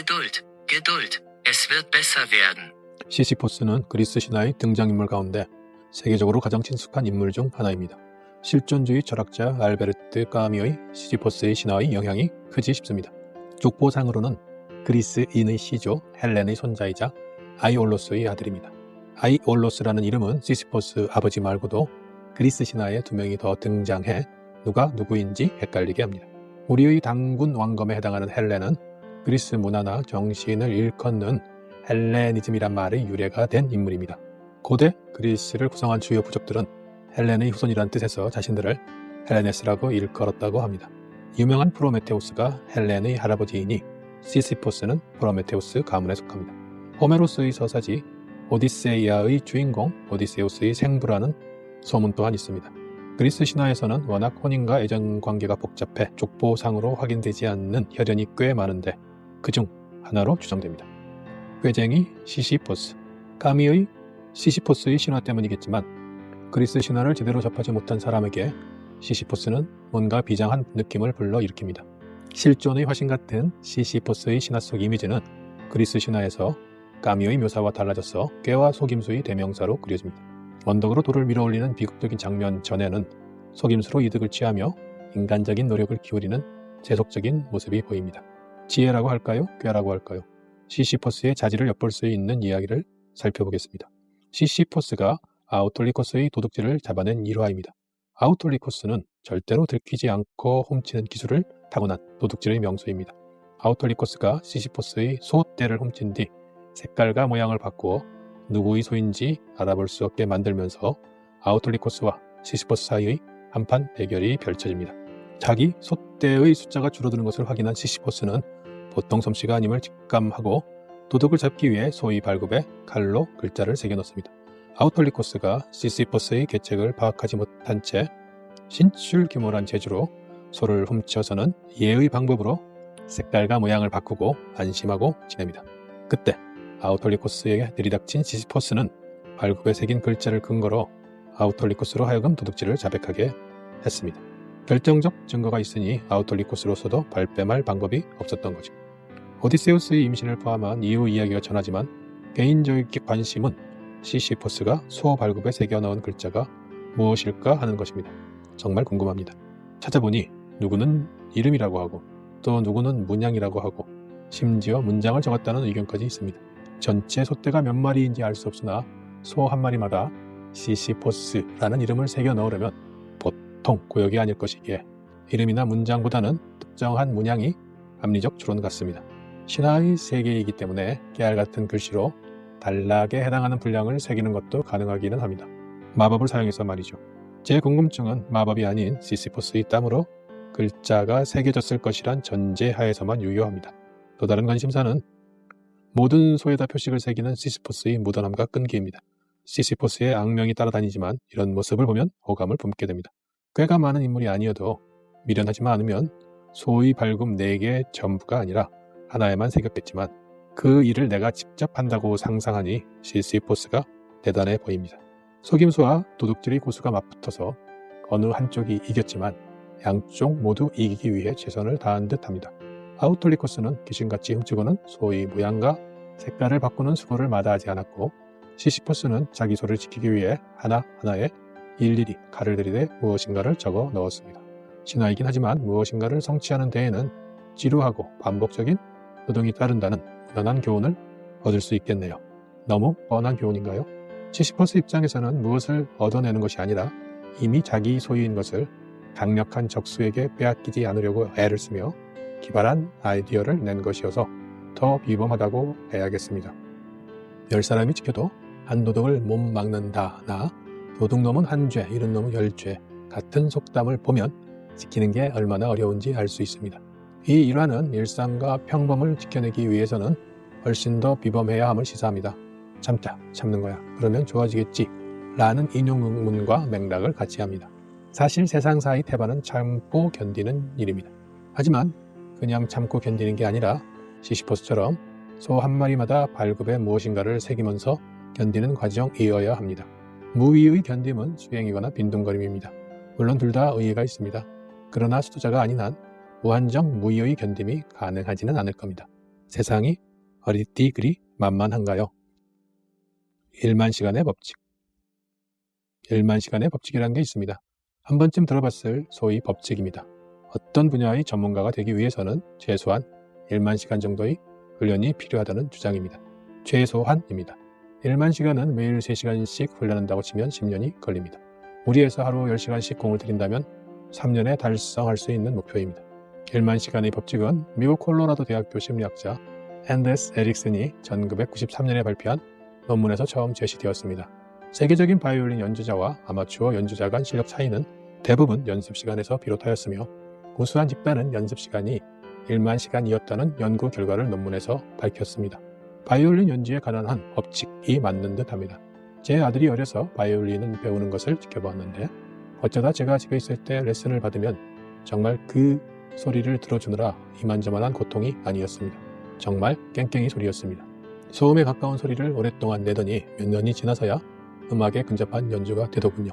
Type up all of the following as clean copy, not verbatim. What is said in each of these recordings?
Geduld, Geduld, es wird besser werden. 시시포스는 그리스 신화의 등장인물 가운데 세계적으로 가장 친숙한 인물 중 하나입니다. 실존주의 철학자 알베르트 까미의 시시포스의 신화의 영향이 크지 싶습니다. 족보상으로는 그리스인의 시조 헬렌의 손자이자 아이올로스의 아들입니다. 아이올로스라는 이름은 시시포스 아버지 말고도 그리스 신화에 두 명이 더 등장해 누가 누구인지 헷갈리게 합니다. 우리의 당군 왕검에 해당하는 헬렌은 그리스 문화나 정신을 일컫는 헬레니즘이란 말의 유래가 된 인물입니다. 고대 그리스를 구성한 주요 부족들은 헬렌의 후손이란 뜻에서 자신들을 헬레네스라고 일컬었다고 합니다. 유명한 프로메테우스가 헬렌의 할아버지이니 시시포스는 프로메테우스 가문에 속합니다. 호메로스의 서사지 오디세이아의 주인공 오디세우스의 생부라는 소문 또한 있습니다. 그리스 신화에서는 워낙 혼인과 애정 관계가 복잡해 족보상으로 확인되지 않는 혈연이 꽤 많은데 그중 하나로 추정됩니다. 꾀쟁이 시시포스. 까미의 시시포스의 신화 때문이겠지만 그리스 신화를 제대로 접하지 못한 사람에게 시시포스는 뭔가 비장한 느낌을 불러일으킵니다. 실존의 화신 같은 시시포스의 신화 속 이미지는 그리스 신화에서 까미의 묘사와 달라져서 꾀와 속임수의 대명사로 그려집니다. 언덕으로 돌을 밀어올리는 비극적인 장면 전에는 속임수로 이득을 취하며 인간적인 노력을 기울이는 세속적인 모습이 보입니다. 지혜라고 할까요? 꾀라고 할까요? 시시포스의 자질을 엿볼 수 있는 이야기를 살펴보겠습니다. 시시포스가 아우톨리코스의 도둑질을 잡아낸 일화입니다. 아우톨리코스는 절대로 들키지 않고 훔치는 기술을 타고난 도둑질의 명수입니다. 아우톨리코스가 시시포스의 소떼를 훔친 뒤 색깔과 모양을 바꾸어 누구의 소인지 알아볼 수 없게 만들면서 아우톨리코스와 시시포스 사이의 한판 대결이 펼쳐집니다. 자기 소떼의 숫자가 줄어드는 것을 확인한 시시포스는 보통 솜씨가 아님을 직감하고 도둑을 잡기 위해 소의 발굽에 칼로 글자를 새겨넣습니다. 아우톨리코스가 시시포스의 계책을 파악하지 못한 채 신출귀몰한 재주로 소를 훔쳐서는 예의 방법으로 색깔과 모양을 바꾸고 안심하고 지냅니다. 그때 아우톨리코스에게 들이닥친 시시포스는 발굽에 새긴 글자를 근거로 아우톨리코스로 하여금 도둑질을 자백하게 했습니다. 결정적 증거가 있으니 아우톨리코스로서도 발뺌할 방법이 없었던 거죠. 오디세우스의 임신을 포함한 이후 이야기가 전하지만 개인적인 관심은 시시포스가 소 발굽에 새겨 넣은 글자가 무엇일까 하는 것입니다. 정말 궁금합니다. 찾아보니 누구는 이름이라고 하고 또 누구는 문양이라고 하고 심지어 문장을 적었다는 의견까지 있습니다. 전체 소떼가 몇 마리인지 알 수 없으나 소 한 마리마다 시시포스라는 이름을 새겨 넣으려면 보통 구역이 아닐 것이기에 이름이나 문장보다는 특정한 문양이 합리적 추론 같습니다. 신화의 세계이기 때문에 깨알같은 글씨로 단락에 해당하는 분량을 새기는 것도 가능하기는 합니다. 마법을 사용해서 말이죠. 제 궁금증은 마법이 아닌 시시포스의 땀으로 글자가 새겨졌을 것이란 전제하에서만 유효합니다. 또 다른 관심사는 모든 소에다 표식을 새기는 시시포스의 무던함과 끈기입니다. 시시포스의 악명이 따라다니지만 이런 모습을 보면 호감을 품게 됩니다. 꾀가 많은 인물이 아니어도 미련하지만 않으면 소의 발굽 4개 전부가 아니라 하나에만 새겼겠지만 그 일을 내가 직접 한다고 상상하니 시시포스가 대단해 보입니다. 속임수와 도둑질의 고수가 맞붙어서 어느 한쪽이 이겼지만 양쪽 모두 이기기 위해 최선을 다한 듯합니다. 아우톨리코스는 귀신같이 훔치고는 소의 모양과 색깔을 바꾸는 수고를 마다하지 않았고 시시포스는 자기 소를 지키기 위해 하나하나에 일일이 칼을 들이대 무엇인가를 적어 넣었습니다. 신화이긴 하지만 무엇인가를 성취하는 데에는 지루하고 반복적인 노동이 따른다는 무난한 교훈을 얻을 수 있겠네요. 너무 뻔한 교훈인가요? 시시포스 입장에서는 무엇을 얻어내는 것이 아니라 이미 자기 소유인 것을 강력한 적수에게 빼앗기지 않으려고 애를 쓰며 기발한 아이디어를 낸 것이어서 더 비범하다고 해야겠습니다. 10사람이 지켜도 한 도둑을 못 막는다나 도둑놈은 한 죄, 이른 놈은 10죄 같은 속담을 보면 지키는 게 얼마나 어려운지 알 수 있습니다. 이 일화는 일상과 평범을 지켜내기 위해서는 훨씬 더 비범해야 함을 시사합니다. 참자, 참는 거야. 그러면 좋아지겠지. 라는 인용문과 맥락을 같이 합니다. 사실 세상사의 태반은 참고 견디는 일입니다. 하지만 그냥 참고 견디는 게 아니라 시시포스처럼 소 한 마리마다 발굽에 무엇인가를 새기면서 견디는 과정이어야 합니다. 무의의 견딤은 수행이거나 빈둥거림입니다. 물론 둘 다 의의가 있습니다. 그러나 수도자가 아닌 한 무한정 무의의 견딤이 가능하지는 않을 겁니다. 세상이 어디 그리 만만한가요? 1만 시간의 법칙. 1만 시간의 법칙이라는 게 있습니다. 한 번쯤 들어봤을 소위 법칙입니다. 어떤 분야의 전문가가 되기 위해서는 최소한 1만 시간 정도의 훈련이 필요하다는 주장입니다. 최소한입니다. 1만 시간은 매일 3시간씩 훈련한다고 치면 10년이 걸립니다. 무리해서 하루 10시간씩 공을 들인다면 3년에 달성할 수 있는 목표입니다. 1만 시간의 법칙은 미국 콜로라도 대학교 심리학자 앤데스 에릭슨이 1993년에 발표한 논문에서 처음 제시되었습니다. 세계적인 바이올린 연주자와 아마추어 연주자 간 실력 차이는 대부분 연습 시간에서 비롯하였으며 우수한 집단은 연습 시간이 1만 시간이었다는 연구 결과를 논문에서 밝혔습니다. 바이올린 연주에 관한 한 법칙이 맞는 듯합니다. 제 아들이 어려서 바이올린을 배우는 것을 지켜보았는데 어쩌다 제가 집에 있을 때 레슨을 받으면 정말 그 소리를 들어주느라 이만저만한 고통이 아니었습니다. 정말 깽깽이 소리였습니다. 소음에 가까운 소리를 오랫동안 내더니 몇 년이 지나서야 음악에 근접한 연주가 되더군요.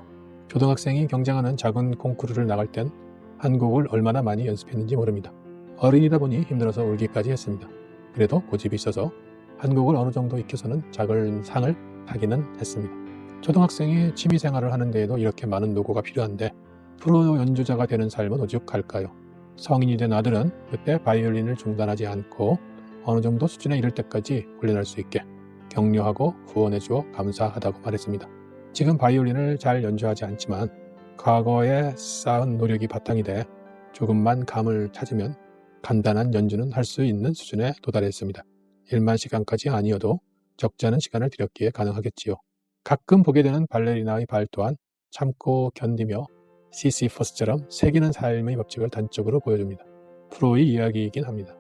초등학생이 경쟁하는 작은 콩쿠르를 나갈 땐 한 곡을 얼마나 많이 연습했는지 모릅니다. 어린이다 보니 힘들어서 울기까지 했습니다. 그래도 고집이 있어서 한 곡을 어느 정도 익혀서는 작은 상을 타기는 했습니다. 초등학생이 취미생활을 하는 데에도 이렇게 많은 노고가 필요한데 프로 연주자가 되는 삶은 오죽할까요? 성인이 된 아들은 그때 바이올린을 중단하지 않고 어느 정도 수준에 이를 때까지 훈련할 수 있게 격려하고 후원해주어 감사하다고 말했습니다. 지금 바이올린을 잘 연주하지 않지만 과거에 쌓은 노력이 바탕이 돼 조금만 감을 찾으면 간단한 연주는 할 수 있는 수준에 도달했습니다. 1만 시간까지 아니어도 적지 않은 시간을 들였기에 가능하겠지요. 가끔 보게 되는 발레리나의 발 또한 참고 견디며 시시퍼스처럼 새기는 삶의 법칙을 단적으로 보여줍니다. 프로의 이야기이긴 합니다.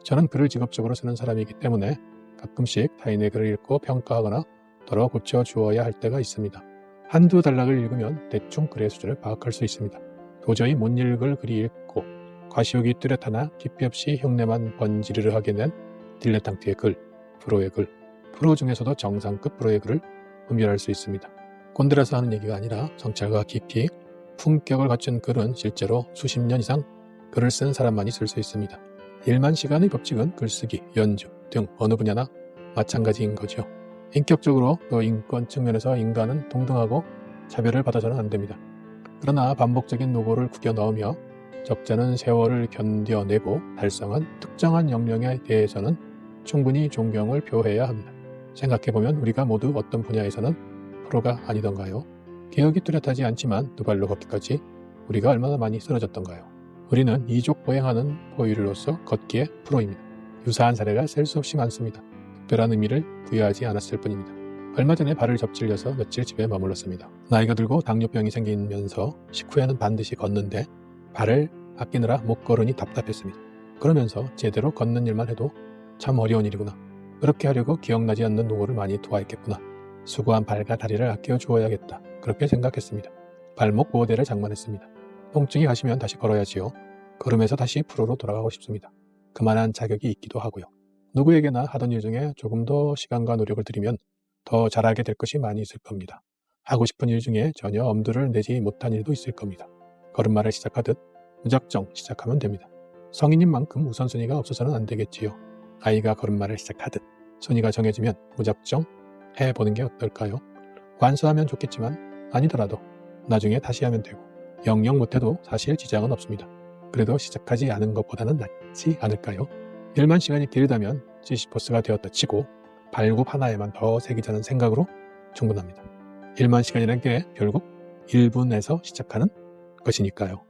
저는 글을 직업적으로 쓰는 사람이기 때문에 가끔씩 타인의 글을 읽고 평가하거나 덜어 고쳐주어야 할 때가 있습니다. 한두 단락을 읽으면 대충 글의 수준을 파악할 수 있습니다. 도저히 못 읽을 글이 읽고 과시욕이 뚜렷하나 깊이 없이 흉내만 번지르르 하게 된 딜레탕트의 글, 프로의 글, 프로 중에서도 정상급 프로의 글을 분별할 수 있습니다. 꼰대라서 하는 얘기가 아니라 성찰과 깊이, 품격을 갖춘 글은 실제로 수십 년 이상 글을 쓴 사람만이 쓸 수 있습니다. 1만 시간의 법칙은 글쓰기, 연주 등 어느 분야나 마찬가지인 거죠. 인격적으로 또 인권 측면에서 인간은 동등하고 차별을 받아서는 안 됩니다. 그러나 반복적인 노고를 구겨 넣으며 적잖은 세월을 견뎌내고 달성한 특정한 역량에 대해서는 충분히 존경을 표해야 합니다. 생각해보면 우리가 모두 어떤 분야에서는 프로가 아니던가요? 기억이 뚜렷하지 않지만 두 발로 걷기까지 우리가 얼마나 많이 쓰러졌던가요? 우리는 이족 보행하는 포유류로서 걷기에 프로입니다. 유사한 사례가 셀 수 없이 많습니다. 특별한 의미를 부여하지 않았을 뿐입니다. 얼마 전에 발을 접질려서 며칠 집에 머물렀습니다. 나이가 들고 당뇨병이 생기면서 식후에는 반드시 걷는데 발을 아끼느라 못 걸으니 답답했습니다. 그러면서 제대로 걷는 일만 해도 참 어려운 일이구나. 그렇게 하려고 기억나지 않는 노고를 많이 도와했겠구나. 수고한 발과 다리를 아껴 주어야겠다. 그렇게 생각했습니다. 발목 보호대를 장만했습니다. 통증이 가시면 다시 걸어야지요. 걸으면서 다시 프로로 돌아가고 싶습니다. 그만한 자격이 있기도 하고요. 누구에게나 하던 일 중에 조금 더 시간과 노력을 들이면 더 잘하게 될 것이 많이 있을 겁니다. 하고 싶은 일 중에 전혀 엄두를 내지 못한 일도 있을 겁니다. 걸음마를 시작하듯 무작정 시작하면 됩니다. 성인인 만큼 우선순위가 없어서는 안 되겠지요. 아이가 걸음마를 시작하듯 순위가 정해지면 무작정 해보는 게 어떨까요? 완수하면 좋겠지만 아니더라도 나중에 다시 하면 되고 영영 못해도 사실 지장은 없습니다. 그래도 시작하지 않은 것보다는 낫지 않을까요? 1만 시간이 길다면 시시퍼스가 되었다 치고 발굽 하나에만 더 새기자는 생각으로 충분합니다. 1만 시간이라는 게 결국 1분에서 시작하는 것이니까요.